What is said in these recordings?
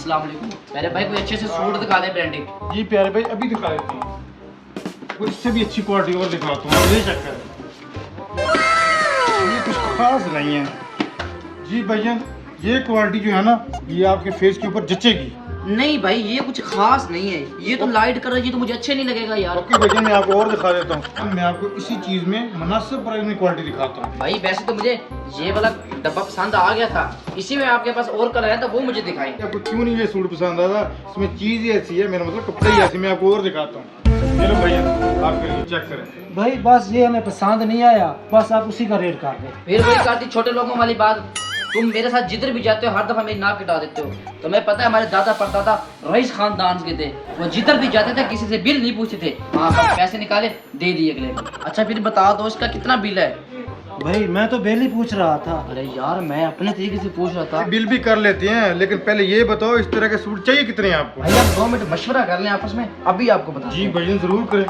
अस्सलाम वालेकुम। मेरे भाई कोई अच्छे से सूट दिखा दे ब्रांडेड। जी प्यारे भाई अभी दिखा देते हैं, कुछ इससे भी अच्छी क्वालिटी और दिखाता हूँ। ये चक्कर ये कुछ खास नहीं है जी भैया, ये क्वालिटी जो है ना ये आपके फेस के ऊपर जचेगी। नहीं भाई ये कुछ खास नहीं है, ये तो लाइट कलर, ये तो मुझे अच्छे नहीं लगेगा यार। ओके भैया मैं आपको और दिखा देता हूँ, मैं आपको इसी चीज में मुनासिब प्राइस में क्वालिटी दिखाता हूँ। भाई वैसे तो मुझे ये वाला डब्बा पसंद आ गया था, इसी में आपके पास और कलर है तो वो मुझे दिखाई। आपको क्यों नहीं ये सूट पसंद आया? इसमें चीज ही ऐसी है, मेरा मतलब कपड़े ही ऐसे, मैं आपको और दिखाता हूँ। चलो भैया आपके लिए चेक करें। भाई बस ये हमें पसंद नहीं आया, बस आप उसी का रेट कर दें। फिर वही करती छोटे लोगों वाली बात, तुम मेरे साथ जिधर भी जाते हो हर दफा मेरी नाक कटा देते हो। तुम्हें पता है हमारे दादा परदादा रईस खानदान के थे, वो जिधर भी जाते थे किसी से बिल नहीं पूछते थे, हाँ बस पैसे निकाले दे दिए अगले दिन। अच्छा फिर बता दो इसका कितना बिल है? भाई मैं तो बिल ही पूछ रहा था। अरे यार मैं अपने तरीके से पूछ रहा था। बिल भी कर लेते हैं, लेकिन पहले ये बताओ इस तरह के सूट चाहिए कितने हैं आपको? भाई आप 2 मिनट मशवरा कर लें आपस में, अभी आपको बता। जी भैया जरूर करें।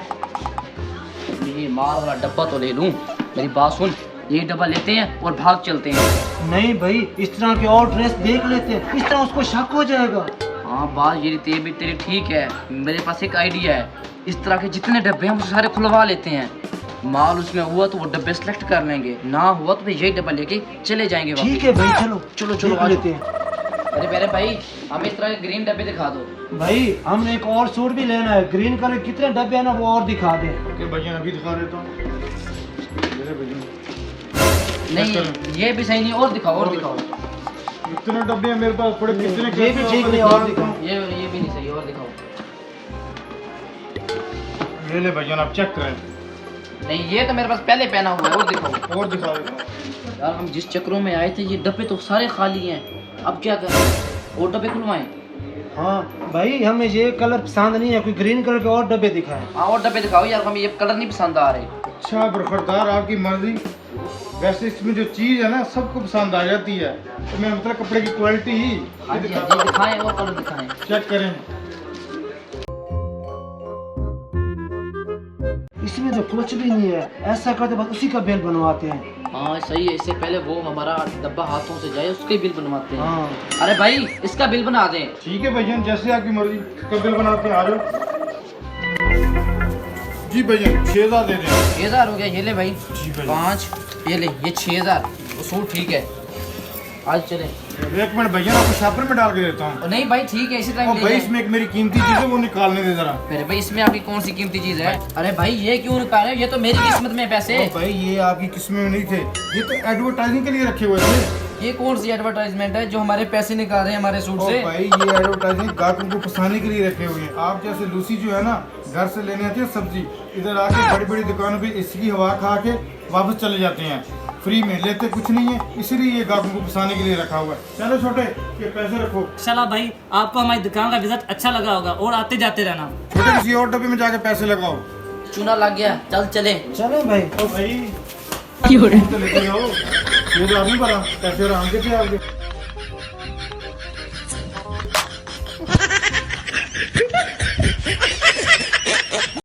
ये माल वाला डब्बा तो ले लूं, मेरी बात सुन, ये डब्बा लेते हैं और भाग चलते हैं। नहीं भाई इस तरह के और ड्रेस देख लेते हैं, इस तरह उसको शक हो जाएगा। हाँ बात ये तेरी ठीक है, मेरे पास एक आइडिया है, इस तरह के जितने डब्बे हैं हम सारे खुलवा लेते हैं, माल उसमें हुआ तो वो डब्बे सेलेक्ट कर लेंगे, ना हुआ तो यही डब्बा लेके चले जाएंगे। ठीक है भाई चलो चलो चलो देख लेते हैं। अरे मेरे भाई हमें इस तरह के ग्रीन डब्बे दिखा दो। भाई हमने एक और सूट भी लेना है, ग्रीन कलर कितने डब्बे हैं ना वो और दिखा दें। ओके भैया अभी दिखा देता हूँ। नहीं ये भी सही नहीं, और दिखाओ और दिखाओ। इतने डब्बे हैं मेरे पास पड़े, कितने ये भी ठीक नहीं, और दिखाओ। ये भी नहीं सही, और दिखाओ। ले ले भैया आप चेक करें। नहीं ये तो मेरे पास पहले पहना हुआ है, और दिखाओ। और दिखा देता हूँ। यार हम जिस चक्रों में आए थे ये डब्बे तो सारे खाली हैं, अब क्या करें? और डब्बे खुलवाएं? हाँ भाई हमें ये कलर पसंद नहीं है, कोई ग्रीन कलर के और डब्बे दिखाएं। हाँ और डब्बे दिखाओ यार, हमें ये कलर नहीं पसंद आ रहे। अच्छा बरखरदार आपकी मर्जी, वैसे इसमें जो चीज है ना सबको पसंद आ जाती है, तो मैं मतलब कपड़े की क्वालिटी ही हाँ जी दिखाएं, और कलर दिखाएं। चेक करें। इसमें तो कुछ भी नहीं है, ऐसा करते बस उसी का बिल बनवाते हैं। हाँ सही है, इससे पहले वो हमारा डब्बा हाथों से जाए उसके बिल बनवाते हैं। हाँ अरे भाई इसका बिल बना दें। ठीक है भैया जैसे आपकी मर्जी, कब बिल बनाते हैं आ जाओ। जी भैया 6000 दे दें। 6000 हो गया, ये ले भाई। जी भैया। 5 ये ले, ये 6000 वो सूट ठीक है, आज चले। एक मिनट भैया आपको शापर में डाल के देता हूँ। नहीं भाई ठीक है, इसी तरह ओ ले भाई जाएं। इसमें एक मेरी कीमती चीज है वो निकालने दे जरा। मेरे भाई इसमें आपकी कौन सी कीमती चीज है? अरे भाई ये क्यों निकाल रहे हो, ये तो मेरी किस्मत में है पैसे। ओ भाई ये आपकी किस्में में नहीं थे, ये तो एडवर्टाइजिंग के लिए रखे हुए थे। ये कौन सी एडवर्टाइजमेंट है जो हमारे पैसे निकाल रहे हैं हमारे सूट ओ से? भाई ये एडवर्टाइजिंग ग्राहकों को फंसाने के लिए रखे हुए हैं। आप जैसे लूसी जो है ना घर से लेने आती है सब्जी, इधर आके बड़ी बड़ी दुकानों पे इसकी हवा खा के वापस चले जाते हैं, फ्री में लेते कुछ नहीं है, इसीलिए ये ग्राहकों को फंसाने के लिए रखा हुआ है। चलो छोटे ये पैसे रखो। चला भाई आपको हमारी दुकान का विजिट अच्छा लगा होगा और आते जाते रहना। छोटे किसी और डब्बे में जाके पैसे लगाओ। चूना लग गया, चल चले। चलो भाई। ओ भाई तो लेते जाओ, ये तो आदमी भरा पैसे आराम के थे आपके।